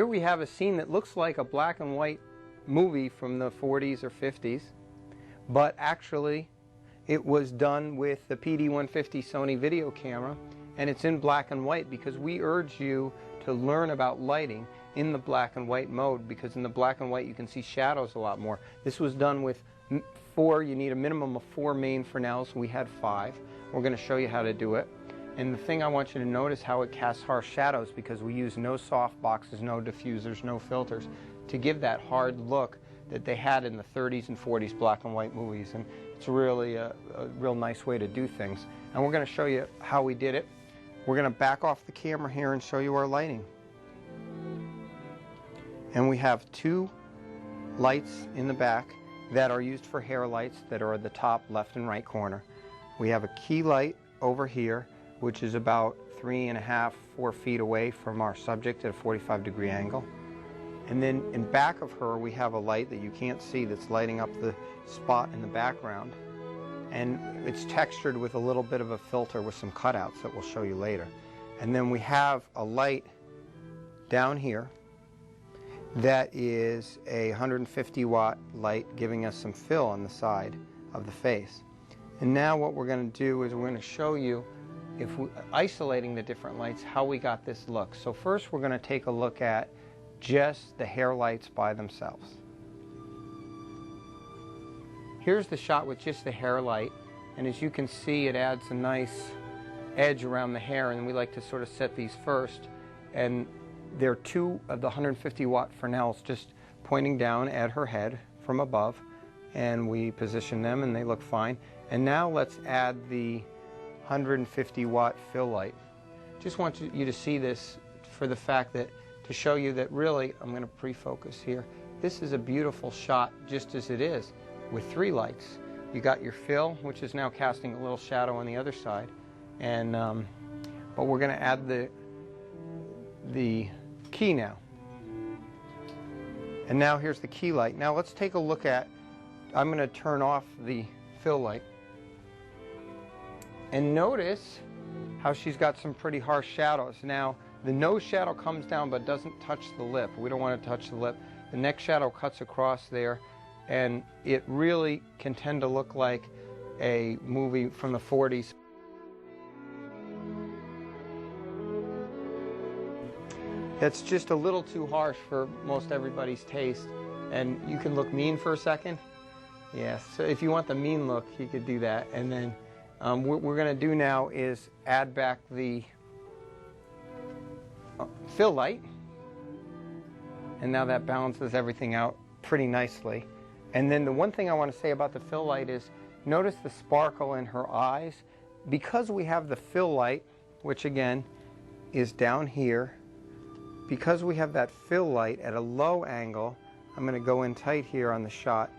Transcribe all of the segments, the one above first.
Here we have a scene that looks like a black and white movie from the 40s or 50s, but actually it was done with the PD-150 Sony video camera, and it's in black and white because we urge you to learn about lighting in the black and white mode, because in the black and white you can see shadows a lot more. This was done with you need a minimum of 4 main Fresnels. We had 5. We're going to show you how to do it. And the thing I want you to notice how it casts harsh shadows, because we use no soft boxes, no diffusers, no filters to give that hard look that they had in the 30s and 40s black and white movies. And it's really a real nice way to do things. And we're going to show you how we did it. We're going to back off the camera here and show you our lighting. And we have 2 lights in the back that are used for hair lights that are at the top left and right corner. We have a key light over here, which is about 3.5 to 4 feet away from our subject at a 45-degree angle. And then in back of her we have a light that you can't see that's lighting up the spot in the background. And it's textured with a little bit of a filter with some cutouts that we'll show you later. And then we have a light down here that is a 150-watt light giving us some fill on the side of the face. And now what we're going to do is we're going to show you, isolating the different lights, how we got this look. So first we're going to take a look at just the hair lights by themselves. Here's the shot with just the hair light, and as you can see it adds a nice edge around the hair, and we like to sort of set these first. And there are 2 of the 150-watt Fresnels just pointing down at her head from above, and we position them and they look fine. And now let's add the 150-watt fill light. Just want you to see this for the fact that, to show you that really, I'm going to pre-focus here, this is a beautiful shot just as it is with 3 lights. You got your fill, which is now casting a little shadow on the other side, and but we're going to add the key now. And now here's the key light. Now let's take a look at, I'm going to turn off the fill light. And notice how she's got some pretty harsh shadows. Now the nose shadow comes down but doesn't touch the lip. We don't want to touch the lip. The neck shadow cuts across there, and it really can tend to look like a movie from the 40s. It's just a little too harsh for most everybody's taste, and you can look mean for a second. Yeah, so if you want the mean look, you could do that. And then what we're going to do now is add back the fill light, and now that balances everything out pretty nicely. And then the one thing I want to say about the fill light is, notice the sparkle in her eyes. Because we have the fill light, which again is down here, because we have that fill light at a low angle, I'm going to go in tight here on the shot,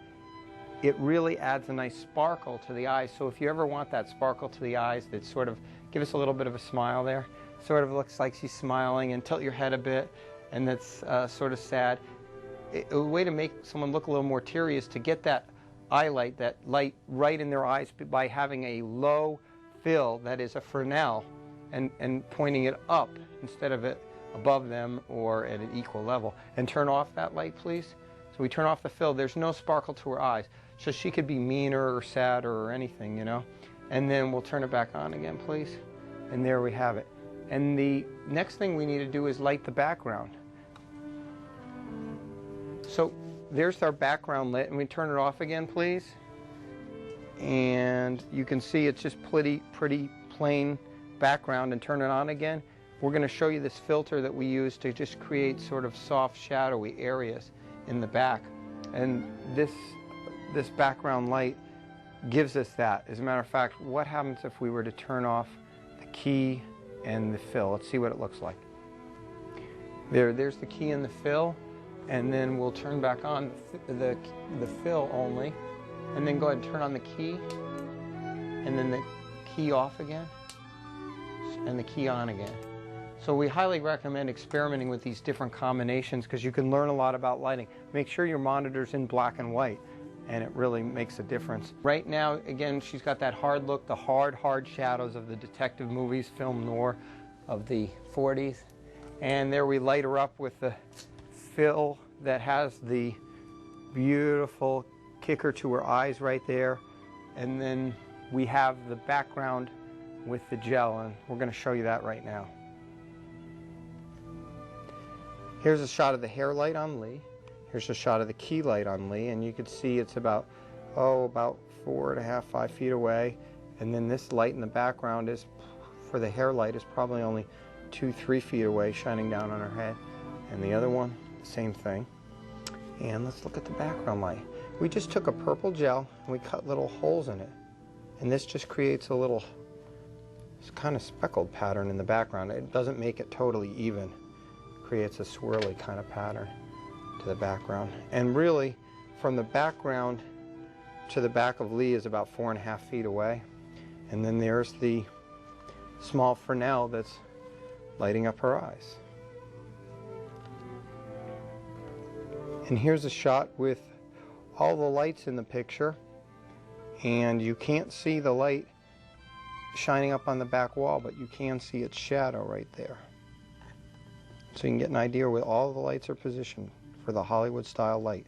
it really adds a nice sparkle to the eyes. So if you ever want that sparkle to the eyes that sort of give us a little bit of a smile there, sort of looks like she's smiling, and tilt your head a bit, and that's sort of sad. A way to make someone look a little more teary is to get that eye light, that light right in their eyes, by having a low fill that is a Fresnel, and pointing it up instead of it above them or at an equal level. And turn off that light, please. So we turn off the fill. There's no sparkle to her eyes, so she could be meaner or sadder or anything, you know. And then we'll turn it back on again, please. And there we have it. And the next thing we need to do is light the background. So there's our background lit, and we turn it off again, please. And you can see it's just pretty plain background, and turn it on again. We're going to show you this filter that we use to just create sort of soft, shadowy areas in the back. And this background light gives us that. As a matter of fact, what happens if we were to turn off the key and the fill? Let's see what it looks like. There's the key and the fill, and then we'll turn back on the fill only, and then go ahead and turn on the key, and then the key off again, and the key on again. So we highly recommend experimenting with these different combinations, because you can learn a lot about lighting. Make sure your monitor's in black and white, and it really makes a difference. Right now, again, she's got that hard look, the hard shadows of the detective movies, film noir of the 40s. And there we light her up with the fill that has the beautiful kicker to her eyes right there. And then we have the background with the gel, and we're going to show you that right now. Here's a shot of the hair light on Lee. Here's a shot of the key light on Lee, and you can see it's about 4.5, 5 feet away. And then this light in the background is, for the hair light, is probably only 2, 3 feet away, shining down on her head. And the other one, same thing. And let's look at the background light. We just took a purple gel and we cut little holes in it. And this just creates a little kind of speckled pattern in the background. It doesn't make it totally even. It creates a swirly kind of pattern to the background. And really, from the background to the back of Lee is about 4.5 feet away. And then there's the small Fresnel that's lighting up her eyes. And here's a shot with all the lights in the picture, and you can't see the light shining up on the back wall, but you can see its shadow right there. So you can get an idea where all the lights are positioned for the Hollywood style light.